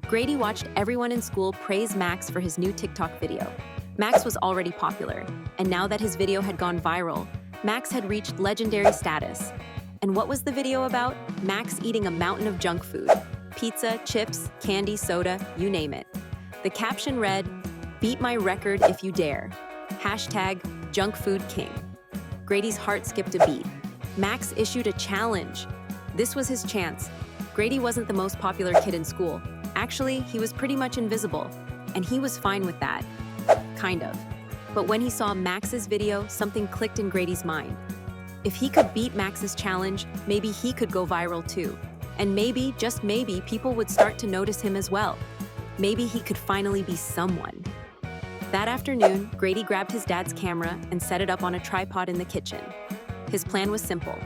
Grady watched everyone in school praise Max for his new TikTok video. Max was already popular, and now that his video had gone viral, Max had reached legendary status. And what was the video about? Max eating a mountain of junk food. Pizza, chips, candy, soda, you name it. The caption read, "Beat my record if you dare. Hashtag junk food king." Grady's heart skipped a beat. Max issued a challenge. This was his chance. Grady wasn't the most popular kid in school. Actually, he was pretty much invisible, and he was fine with that. Kind of. But when he saw Max's video, something clicked in Grady's mind. If he could beat Max's challenge, maybe he could go viral too. And maybe, just maybe, people would start to notice him as well. Maybe he could finally be someone. That afternoon, Grady grabbed his dad's camera and set it up on a tripod in the kitchen. His plan was simple: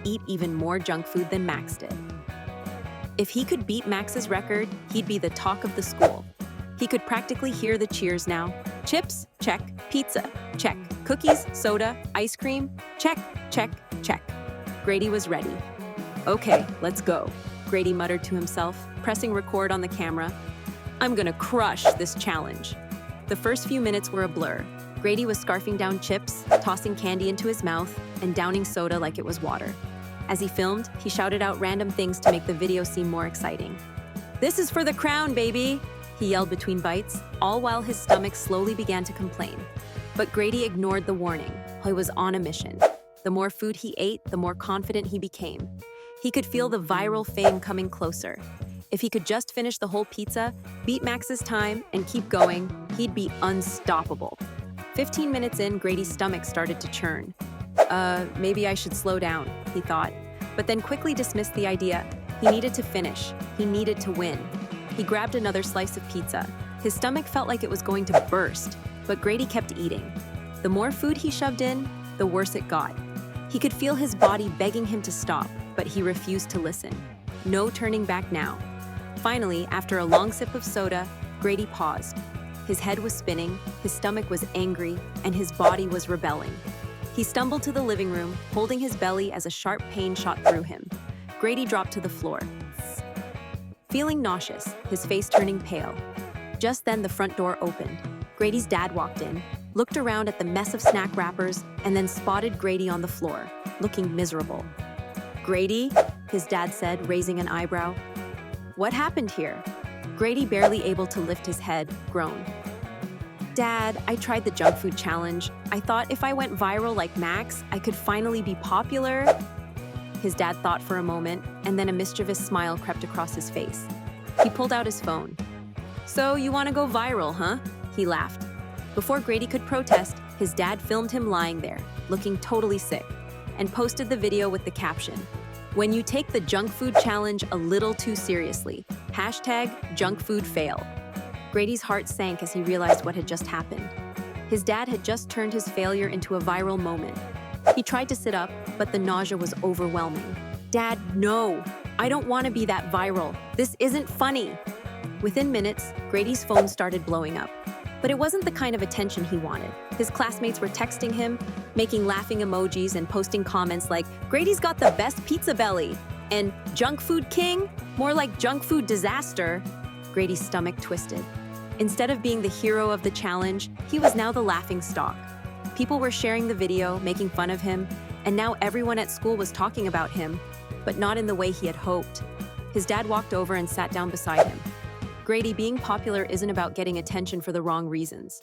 eat even more junk food than Max did. If he could beat Max's record, he'd be the talk of the school. He could practically hear the cheers now. Chips? Check. Pizza? Check. Cookies? Soda? Ice cream? Check, check, check. Grady was ready. "Okay, let's go," Grady muttered to himself, pressing record on the camera. "I'm gonna crush this challenge." The first few minutes were a blur. Grady was scarfing down chips, tossing candy into his mouth, and downing soda like it was water. As he filmed, he shouted out random things to make the video seem more exciting. "This is for the crown, baby!" he yelled between bites, all while his stomach slowly began to complain. But Grady ignored the warning. He was on a mission. The more food he ate, the more confident he became. He could feel the viral fame coming closer. If he could just finish the whole pizza, beat Max's time, and keep going, he'd be unstoppable. 15 minutes in, Grady's stomach started to churn. Maybe I should slow down, he thought, but then quickly dismissed the idea. He needed to finish. He needed to win. He grabbed another slice of pizza. His stomach felt like it was going to burst, but Grady kept eating. The more food he shoved in, the worse it got. He could feel his body begging him to stop, but he refused to listen. No turning back now. Finally, after a long sip of soda, Grady paused. His head was spinning, his stomach was angry, and his body was rebelling. He stumbled to the living room, holding his belly as a sharp pain shot through him. Grady dropped to the floor, feeling nauseous, his face turning pale. Just then, the front door opened. Grady's dad walked in, looked around at the mess of snack wrappers, and then spotted Grady on the floor, looking miserable. "Grady?" his dad said, raising an eyebrow. "What happened here?" Grady, barely able to lift his head, groaned. "Dad, I tried the junk food challenge. I thought if I went viral like Max, I could finally be popular." His dad thought for a moment, and then a mischievous smile crept across his face. He pulled out his phone. "So you want to go viral, huh?" he laughed. Before Grady could protest, his dad filmed him lying there, looking totally sick, and posted the video with the caption, "When you take the junk food challenge a little too seriously. Hashtag junk food fail." Grady's heart sank as he realized what had just happened. His dad had just turned his failure into a viral moment. He tried to sit up, but the nausea was overwhelming. "Dad, no! I don't want to be that viral. This isn't funny." Within minutes, Grady's phone started blowing up. But it wasn't the kind of attention he wanted. His classmates were texting him, making laughing emojis and posting comments like, "Grady's got the best pizza belly," and "Junk food king?" More like "junk food disaster." Grady's stomach twisted. Instead of being the hero of the challenge, he was now the laughing stock. People were sharing the video, making fun of him, and now everyone at school was talking about him, but not in the way he had hoped. His dad walked over and sat down beside him. "Grady, being popular isn't about getting attention for the wrong reasons.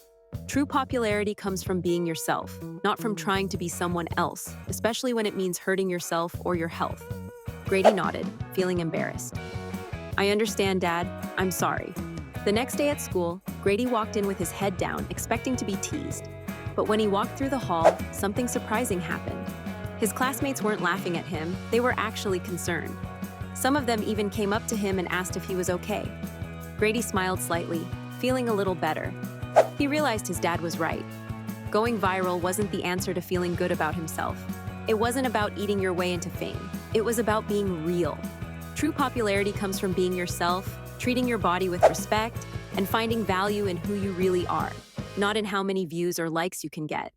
True popularity comes from being yourself, not from trying to be someone else, especially when it means hurting yourself or your health." Grady nodded, feeling embarrassed. "I understand, Dad. I'm sorry." The next day at school, Grady walked in with his head down, expecting to be teased. But when he walked through the hall, something surprising happened. His classmates weren't laughing at him, they were actually concerned. Some of them even came up to him and asked if he was okay. Grady smiled slightly, feeling a little better. He realized his dad was right. Going viral wasn't the answer to feeling good about himself. It wasn't about eating your way into fame. It was about being real. True popularity comes from being yourself, treating your body with respect, and finding value in who you really are, not in how many views or likes you can get.